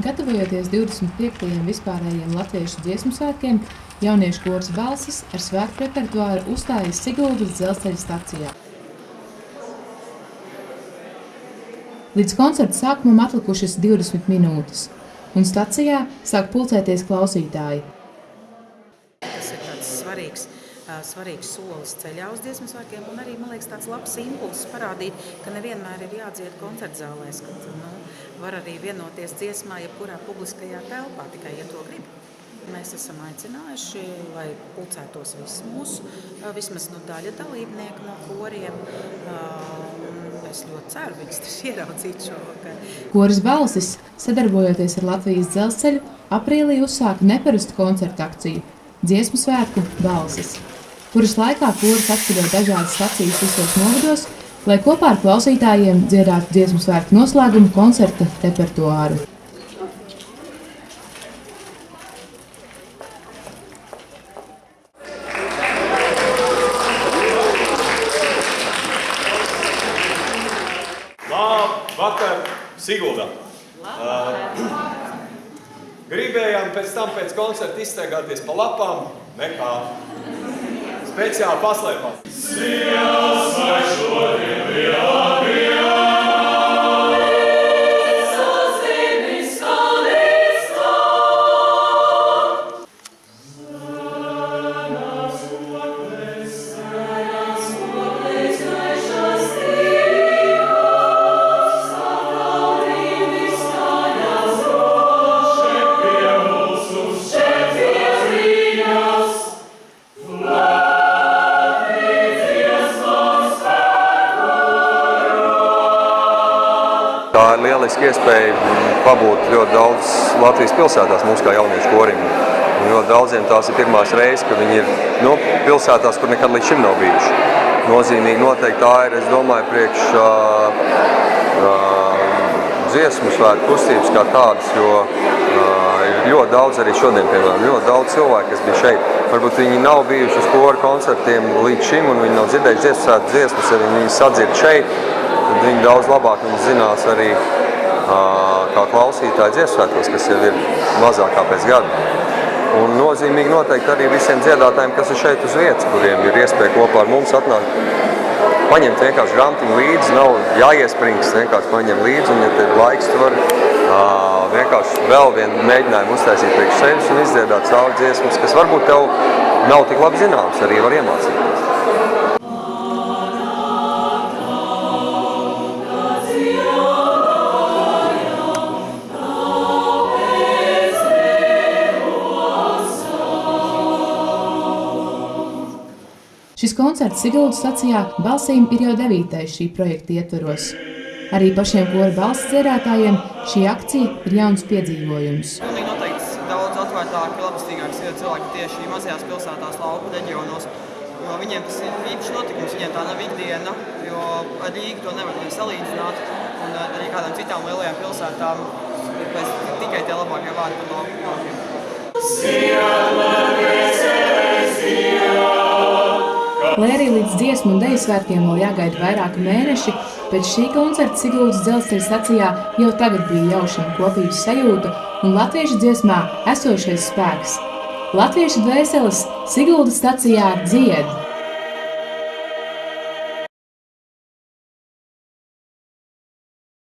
Gatavojoties 25. vispārējiem latviešu dziesmu svētkiem, jauniešu kors Balsis ar svētku repertuāru uzstājas Siguldas dzelzceļa stacijā. Līdz koncerta sākumam atlikušas 20 minūtes, un stacijā sāk pulcēties klausītāji. Tas ir tāds svarīgs solis ceļā uz dziesmu svētkiem, un arī, man liekas, tāds labs impulss parādīt, ka nevienmēr ir jādzied koncertzālēs, kad var arī vienoties dziesmā, jebkurā publiskajā telpā, tikai, ja to grib. Mēs esam aicinājuši, lai pulcētos visi mūsu, vismaz daļa dalībnieku no koriem. Es ļoti ceru, viņus tas ieraudzīt šovakar. Koris Balsis, sadarbojoties ar Latvijas dzelzceļu, aprīlī uzsāka neparastu koncertu akciju Dziesmu svētku Balsis, kuras laikā koris apceļo dažādas stacijas visos novados, lai kopā ar klausītājiem dziedātu dziesmu svētku noslēgumu koncerta repertuāru. Labvakar, Siguldā! Gribējām pēc koncerta izstaigāties pa lapām, nekā speciāli paslēpām. Sijās vai šodien lielākajā! Tā ir lieliski iespēja pabūt ļoti daudz Latvijas pilsētās mūsu kā jauniešu korim. Un ļoti daudziem tās ir pirmās reizes, ka viņi ir pilsētās, kur nekad līdz šim nav bijuši. Nozīmīgi noteikti tā ir, es domāju, priekš dziesmu svētku kustības kā tādas, jo ir ļoti daudz arī šodien, piemēram, ļoti daudz cilvēku, kas bija šeit. Varbūt viņi nav bijuši uz koru koncertiem līdz šim, un viņi nav dzirdējuši dziesmu svētku dziesmas, ja viņi sadzird šeit. Tad viņi daudz labāk zinās arī kā klausītāji dziesmu svētkos, kas jau ir mazāk kā pēc gada. Un nozīmīgi noteikti arī visiem dziedātājiem, kas ir šeit uz vietas, kuriem ir iespēja kopā ar mums atnākt, paņemt vienkārši grantiņu līdzi, nav jāiespringst, vienkārši paņem līdzi, un ja te ir laiks, tu var vienkārši vēl vienu mēģinājumu uztaisīt priekš sevis un izdziedāt savu dziesmas, kas varbūt tev nav tik labi zināms, arī var iemācīties. Šis koncerts Siguldas stacijā Balsīm ir jau 9. šī projekta ietvaros. Arī pašiem kora balss dziedātājiem šī akcija ir jauns piedzīvojums. Pilnīgi noteikti daudz atvērtāki, labestīgāki cilvēki tieši mazajās pilsētās, lauku reģionos. Jo viņiem tas ir īpašs notikums, viņiem tā nav ikdiena, jo ar Rīgu to nevar salīdzināt. Un arī kādām citām lielajām pilsētām tikai tie labākie vārdi par laukiem. Lai arī līdz dziesmu un deju svētkiem vēl jāgaida vairāki mēneši, pēc šī koncerta Siguldas dzelzceļa stacijā jau tagad bija jaušana kopības sajūta un latviešu dziesmā esošais spēks. Latviešu dvēseles Siguldas stacijā dzied!